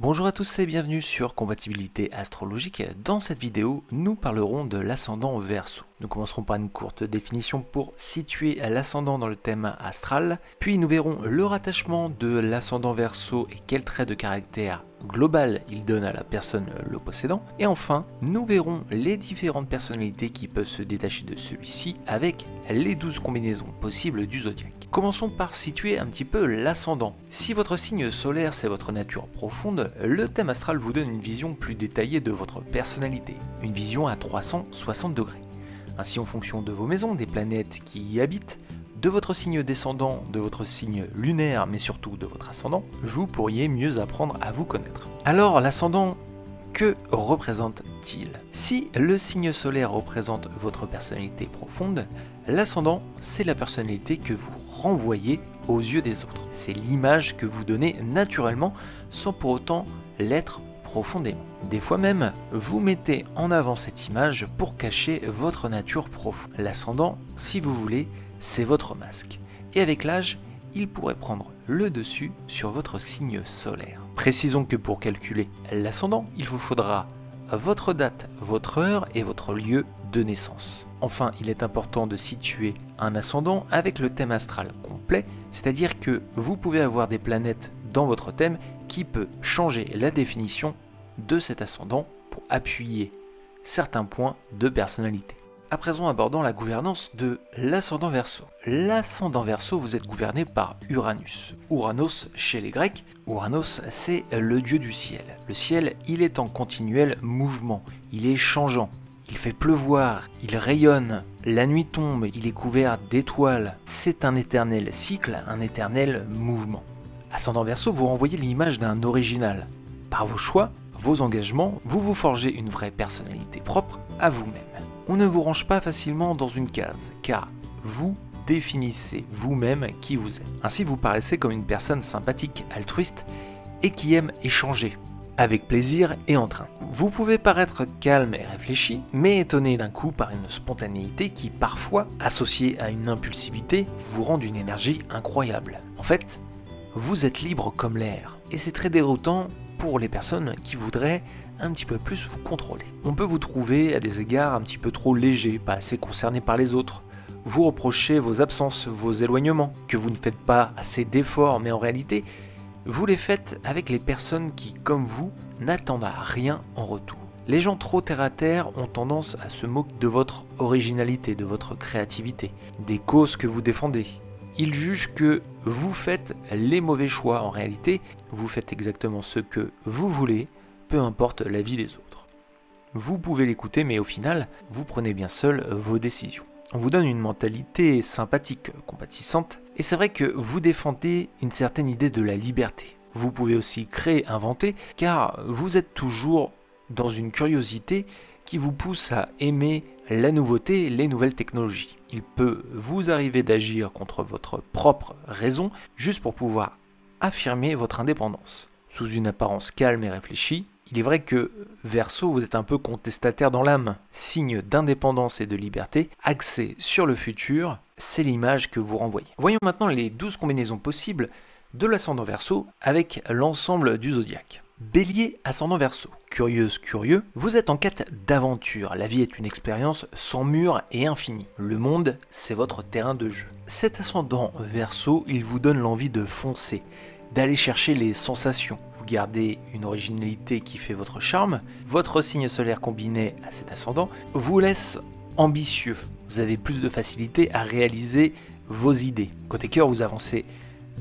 Bonjour à tous et bienvenue sur Compatibilité Astrologique. Dans cette vidéo, nous parlerons de l'ascendant Verseau. Nous commencerons par une courte définition pour situer l'ascendant dans le thème astral, puis nous verrons le rattachement de l'ascendant Verseau et quel trait de caractère global il donne à la personne le possédant, et enfin, nous verrons les différentes personnalités qui peuvent se détacher de celui-ci avec les 12 combinaisons possibles du zodiaque. Commençons par situer un petit peu l'ascendant. Si votre signe solaire c'est votre nature profonde, le thème astral vous donne une vision plus détaillée de votre personnalité, une vision à 360 degrés. Ainsi, en fonction de vos maisons, des planètes qui y habitent, de votre signe descendant, de votre signe lunaire, mais surtout de votre ascendant, vous pourriez mieux apprendre à vous connaître. Alors, l'ascendant, que représente-t-il? Si le signe solaire représente votre personnalité profonde, l'ascendant, c'est la personnalité que vous renvoyez aux yeux des autres. C'est l'image que vous donnez naturellement, sans pour autant l'être profondément. Des fois même, vous mettez en avant cette image pour cacher votre nature profonde. L'ascendant, si vous voulez, c'est votre masque. Et avec l'âge, il pourrait prendre le dessus sur votre signe solaire. Précisons que pour calculer l'ascendant, il vous faudra votre date, votre heure et votre lieu de naissance. Enfin, il est important de situer un ascendant avec le thème astral complet, c'est-à-dire que vous pouvez avoir des planètes dans votre thème qui peut changer la définition de cet ascendant pour appuyer certains points de personnalité. À présent, abordons la gouvernance de l'ascendant Verseau. L'ascendant Verseau, vous êtes gouverné par Uranus. Uranos chez les Grecs, Uranos c'est le dieu du ciel. Le ciel, il est en continuel mouvement, il est changeant, il fait pleuvoir, il rayonne, la nuit tombe, il est couvert d'étoiles. C'est un éternel cycle, un éternel mouvement. Ascendant Verseau, vous renvoyez l'image d'un original. Par vos choix, vos engagements, vous vous forgez une vraie personnalité propre à vous-même. On ne vous range pas facilement dans une case, car vous définissez vous-même qui vous êtes. Ainsi, vous paraissez comme une personne sympathique, altruiste et qui aime échanger, avec plaisir et entrain. Vous pouvez paraître calme et réfléchi, mais étonné d'un coup par une spontanéité qui, parfois, associée à une impulsivité, vous rend d'une énergie incroyable. En fait, vous êtes libre comme l'air, et c'est très déroutant pour les personnes qui voudraient un petit peu plus vous contrôler. On peut vous trouver à des égards un petit peu trop léger, pas assez concerné par les autres. Vous reprochez vos absences, vos éloignements, que vous ne faites pas assez d'efforts, mais en réalité, vous les faites avec les personnes qui, comme vous, n'attendent à rien en retour. Les gens trop terre-à-terre ont tendance à se moquer de votre originalité, de votre créativité, des causes que vous défendez. Ils jugent que vous faites les mauvais choix. En réalité, vous faites exactement ce que vous voulez, peu importe l'avis des autres. Vous pouvez l'écouter, mais au final, vous prenez bien seul vos décisions. On vous donne une mentalité sympathique, compatissante, et c'est vrai que vous défendez une certaine idée de la liberté. Vous pouvez aussi créer, inventer, car vous êtes toujours dans une curiosité qui vous pousse à aimer la nouveauté, les nouvelles technologies. Il peut vous arriver d'agir contre votre propre raison, juste pour pouvoir affirmer votre indépendance. Sous une apparence calme et réfléchie, il est vrai que Verseau, vous êtes un peu contestataire dans l'âme. Signe d'indépendance et de liberté, axé sur le futur, c'est l'image que vous renvoyez. Voyons maintenant les 12 combinaisons possibles de l'ascendant Verseau avec l'ensemble du zodiaque. Bélier, ascendant Verseau. Curieuse, curieux, vous êtes en quête d'aventure. La vie est une expérience sans mur et infinie. Le monde, c'est votre terrain de jeu. Cet ascendant Verseau, il vous donne l'envie de foncer, d'aller chercher les sensations. Vous gardez une originalité qui fait votre charme. Votre signe solaire combiné à cet ascendant vous laisse ambitieux. Vous avez plus de facilité à réaliser vos idées. Côté cœur, vous avancez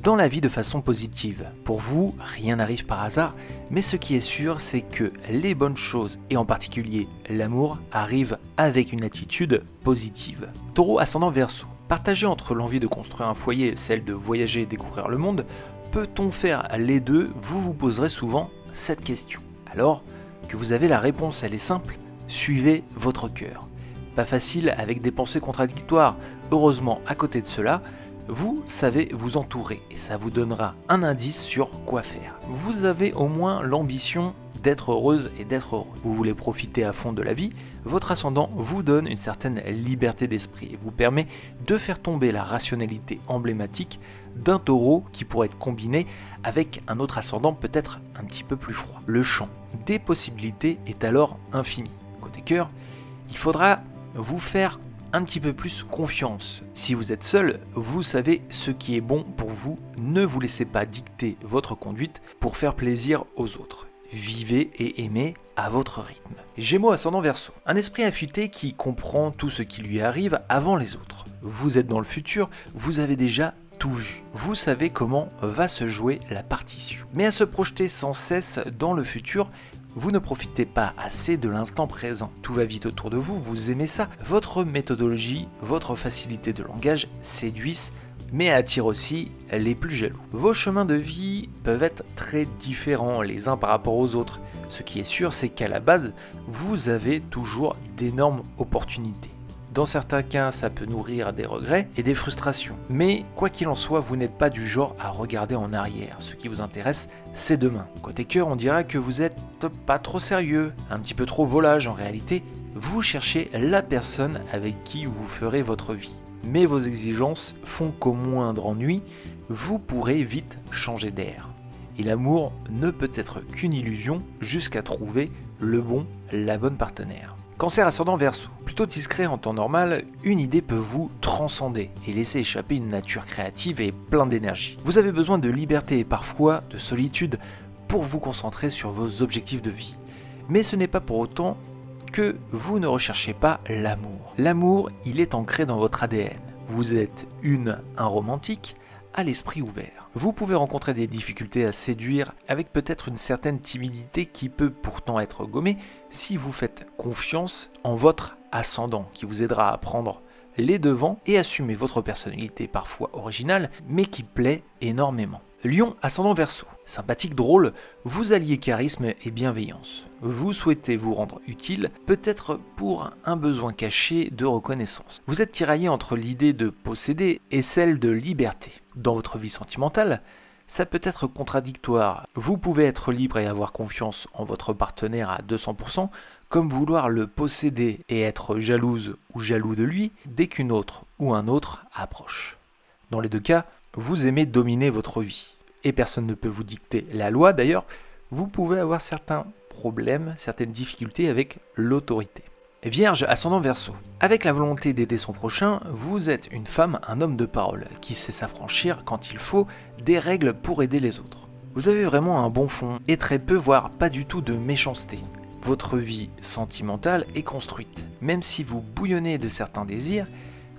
dans la vie de façon positive. Pour vous, rien n'arrive par hasard, mais ce qui est sûr, c'est que les bonnes choses, et en particulier l'amour, arrivent avec une attitude positive. Taureau, ascendant Verseau. Partagé entre l'envie de construire un foyer et celle de voyager et découvrir le monde, peut-on faire les deux? Vous vous poserez souvent cette question. Alors que vous avez la réponse, elle est simple, suivez votre cœur. Pas facile avec des pensées contradictoires. Heureusement, à côté de cela, Vous savez vous entourer et ça vous donnera un indice sur quoi faire. Vous avez au moins l'ambition d'être heureuse et d'être heureux. Vous voulez profiter à fond de la vie, votre ascendant vous donne une certaine liberté d'esprit et vous permet de faire tomber la rationalité emblématique d'un taureau qui pourrait être combiné avec un autre ascendant peut-être un petit peu plus froid. Le champ des possibilités est alors infini. Côté cœur, il faudra vous faire un petit peu plus confiance. Si vous êtes seul, vous savez ce qui est bon pour vous. Ne vous laissez pas dicter votre conduite pour faire plaisir aux autres. Vivez et aimez à votre rythme. Gémeaux ascendant Verseau. Un esprit affûté qui comprend tout ce qui lui arrive avant les autres. Vous êtes dans le futur, vous avez déjà tout vu. Vous savez comment va se jouer la partition. Mais à se projeter sans cesse dans le futur, vous ne profitez pas assez de l'instant présent. Tout va vite autour de vous, vous aimez ça. Votre méthodologie, votre facilité de langage séduisent, mais attirent aussi les plus jaloux. Vos chemins de vie peuvent être très différents les uns par rapport aux autres. Ce qui est sûr, c'est qu'à la base, vous avez toujours d'énormes opportunités. Dans certains cas, ça peut nourrir des regrets et des frustrations. Mais quoi qu'il en soit, vous n'êtes pas du genre à regarder en arrière. Ce qui vous intéresse, c'est demain. Côté cœur, on dira que vous êtes pas trop sérieux, un petit peu trop volage en réalité. Vous cherchez la personne avec qui vous ferez votre vie. Mais vos exigences font qu'au moindre ennui, vous pourrez vite changer d'air. Et l'amour ne peut être qu'une illusion jusqu'à trouver le bon, la bonne partenaire. Cancer ascendant Verseau. Plutôt discret en temps normal, une idée peut vous transcender et laisser échapper une nature créative et pleine d'énergie. Vous avez besoin de liberté et parfois de solitude pour vous concentrer sur vos objectifs de vie. Mais ce n'est pas pour autant que vous ne recherchez pas l'amour. L'amour, il est ancré dans votre ADN. Vous êtes un romantique à l'esprit ouvert. Vous pouvez rencontrer des difficultés à séduire avec peut-être une certaine timidité qui peut pourtant être gommée si vous faites confiance en votre ascendant qui vous aidera à prendre les devants et assumer votre personnalité parfois originale mais qui plaît énormément. Lion ascendant Verseau. Sympathique, drôle, vous alliez charisme et bienveillance. Vous souhaitez vous rendre utile, peut-être pour un besoin caché de reconnaissance. Vous êtes tiraillé entre l'idée de posséder et celle de liberté. Dans votre vie sentimentale, ça peut être contradictoire. Vous pouvez être libre et avoir confiance en votre partenaire à 200%, comme vouloir le posséder et être jalouse ou jaloux de lui dès qu'une autre ou un autre approche. Dans les deux cas, vous aimez dominer votre vie. Et personne ne peut vous dicter la loi. D'ailleurs, vous pouvez avoir certains problèmes, certaines difficultés avec l'autorité. Vierge ascendant Verseau. Avec la volonté d'aider son prochain, vous êtes une femme, un homme de parole, qui sait s'affranchir quand il faut des règles pour aider les autres. Vous avez vraiment un bon fond et très peu, voire pas du tout de méchanceté. Votre vie sentimentale est construite, même si vous bouillonnez de certains désirs,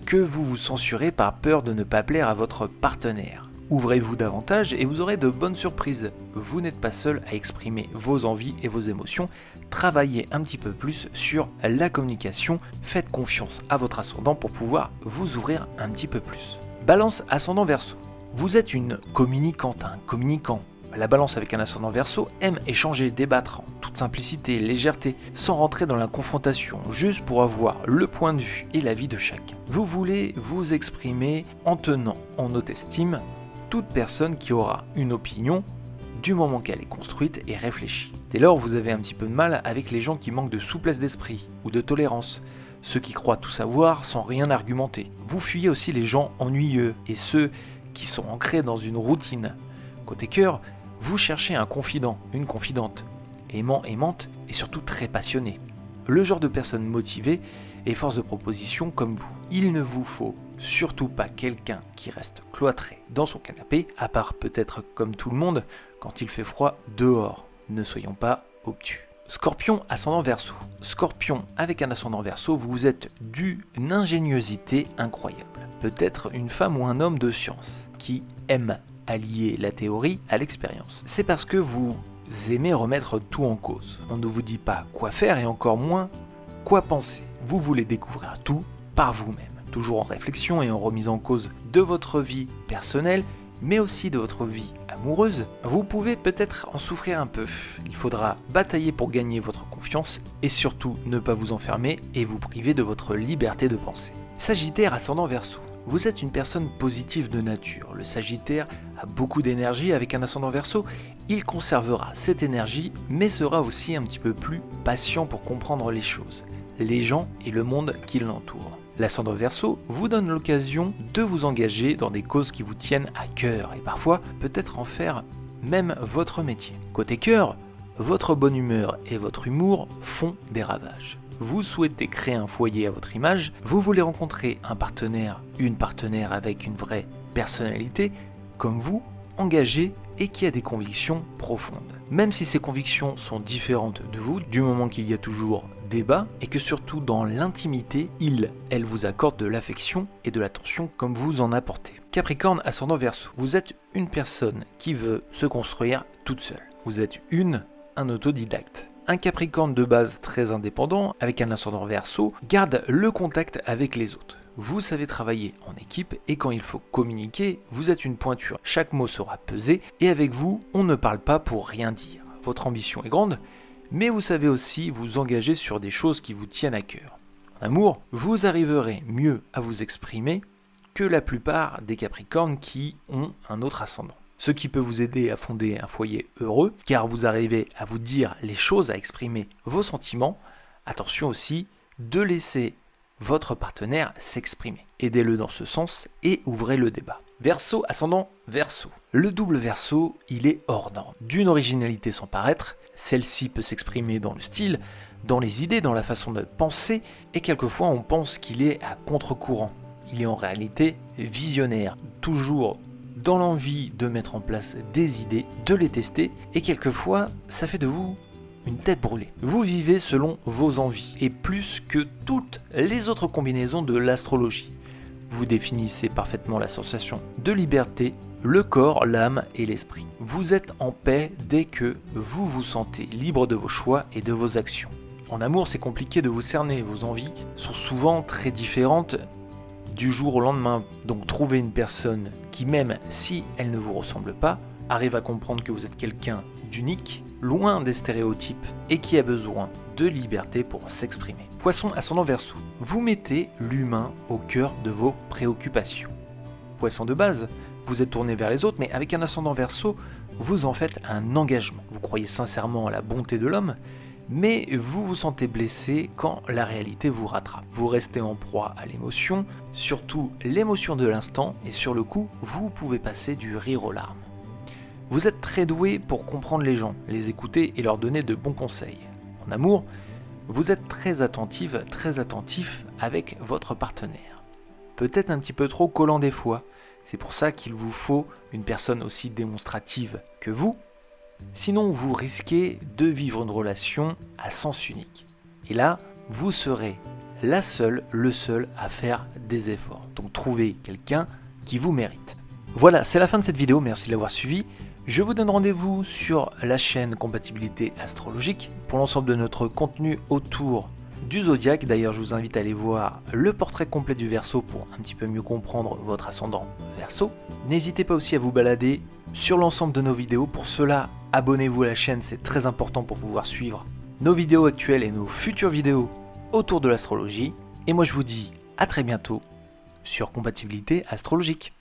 que vous vous censurez par peur de ne pas plaire à votre partenaire. Ouvrez-vous davantage et vous aurez de bonnes surprises. Vous n'êtes pas seul à exprimer vos envies et vos émotions. Travaillez un petit peu plus sur la communication. Faites confiance à votre ascendant pour pouvoir vous ouvrir un petit peu plus. Balance ascendant Verseau. Vous êtes une communicante, un communicant. La balance avec un ascendant Verseau aime échanger, débattre en toute simplicité, légèreté, sans rentrer dans la confrontation, juste pour avoir le point de vue et l'avis de chacun. Vous voulez vous exprimer en tenant en haute estime toute personne qui aura une opinion du moment qu'elle est construite et réfléchie. Dès lors, vous avez un petit peu de mal avec les gens qui manquent de souplesse d'esprit ou de tolérance, ceux qui croient tout savoir sans rien argumenter. Vous fuyez aussi les gens ennuyeux et ceux qui sont ancrés dans une routine. Côté cœur, vous cherchez un confident, une confidente, aimant, aimante et surtout très passionné. Le genre de personne motivée et force de proposition comme vous. Il ne vous faut surtout pas quelqu'un qui reste cloîtré dans son canapé, à part peut-être comme tout le monde, quand il fait froid dehors. Ne soyons pas obtus. Scorpion ascendant Verseau. Scorpion avec un ascendant Verseau, vous êtes d'une ingéniosité incroyable. Peut-être une femme ou un homme de science qui aime allier la théorie à l'expérience. C'est parce que vous aimez remettre tout en cause. On ne vous dit pas quoi faire et encore moins quoi penser. Vous voulez découvrir tout par vous-même. Toujours en réflexion et en remise en cause de votre vie personnelle, mais aussi de votre vie amoureuse, vous pouvez peut-être en souffrir un peu. Il faudra batailler pour gagner votre confiance et surtout ne pas vous enfermer et vous priver de votre liberté de penser. Sagittaire ascendant Verseau. vous êtes une personne positive de nature. Le Sagittaire a beaucoup d'énergie avec un ascendant Verseau. Il conservera cette énergie, mais sera aussi un petit peu plus patient pour comprendre les choses, les gens et le monde qui l'entoure. L'ascendant Verseau vous donne l'occasion de vous engager dans des causes qui vous tiennent à cœur et parfois peut-être en faire même votre métier. Côté cœur, votre bonne humeur et votre humour font des ravages. Vous souhaitez créer un foyer à votre image, vous voulez rencontrer un partenaire, une partenaire avec une vraie personnalité, comme vous, engagé et qui a des convictions profondes. Même si ces convictions sont différentes de vous, du moment qu'il y a toujours débat et que surtout dans l'intimité, elle vous accorde de l'affection et de l'attention comme vous en apportez. Capricorne, ascendant Verseau, vous êtes une personne qui veut se construire toute seule. Vous êtes un autodidacte. Un Capricorne de base très indépendant, avec un ascendant Verseau, garde le contact avec les autres. Vous savez travailler en équipe et quand il faut communiquer, vous êtes une pointure. Chaque mot sera pesé et avec vous, on ne parle pas pour rien dire. Votre ambition est grande, mais vous savez aussi vous engager sur des choses qui vous tiennent à cœur. En amour, vous arriverez mieux à vous exprimer que la plupart des Capricornes qui ont un autre ascendant. Ce qui peut vous aider à fonder un foyer heureux, car vous arrivez à vous dire les choses, à exprimer vos sentiments. Attention aussi de laisser votre partenaire s'exprimer. Aidez-le dans ce sens et ouvrez le débat. Verseau, ascendant Verseau. Le double Verseau, il est hors norme. D'une originalité sans paraître, celle-ci peut s'exprimer dans le style, dans les idées, dans la façon de penser, et quelquefois on pense qu'il est à contre-courant. Il est en réalité visionnaire, toujours dans l'envie de mettre en place des idées, de les tester, et quelquefois ça fait de vous une tête brûlée. Vous vivez selon vos envies, et plus que toutes les autres combinaisons de l'astrologie. Vous définissez parfaitement la sensation de liberté, le corps, l'âme et l'esprit. Vous êtes en paix dès que vous vous sentez libre de vos choix et de vos actions. En amour, c'est compliqué de vous cerner, vos envies sont souvent très différentes du jour au lendemain. Donc trouvez une personne qui, même si elle ne vous ressemble pas, arrive à comprendre que vous êtes quelqu'un d'unique, loin des stéréotypes et qui a besoin de liberté pour s'exprimer. Poisson, ascendant Verseau. Vous mettez l'humain au cœur de vos préoccupations. Poisson de base, vous êtes tourné vers les autres, mais avec un ascendant Verseau, vous en faites un engagement. Vous croyez sincèrement à la bonté de l'homme, mais vous vous sentez blessé quand la réalité vous rattrape. Vous restez en proie à l'émotion, surtout l'émotion de l'instant, et sur le coup, vous pouvez passer du rire aux larmes. Vous êtes très doué pour comprendre les gens, les écouter et leur donner de bons conseils. En amour, vous êtes très attentif avec votre partenaire. Peut-être un petit peu trop collant des fois, c'est pour ça qu'il vous faut une personne aussi démonstrative que vous. Sinon, vous risquez de vivre une relation à sens unique. Et là, vous serez la seule, le seul à faire des efforts. Donc trouvez quelqu'un qui vous mérite. Voilà, c'est la fin de cette vidéo, merci de l'avoir suivi. Je vous donne rendez-vous sur la chaîne Compatibilité Astrologique pour l'ensemble de notre contenu autour du zodiaque. D'ailleurs, je vous invite à aller voir le portrait complet du Verseau pour un petit peu mieux comprendre votre ascendant Verseau. N'hésitez pas aussi à vous balader sur l'ensemble de nos vidéos. Pour cela, abonnez-vous à la chaîne, c'est très important pour pouvoir suivre nos vidéos actuelles et nos futures vidéos autour de l'astrologie. Et moi, je vous dis à très bientôt sur Compatibilité Astrologique.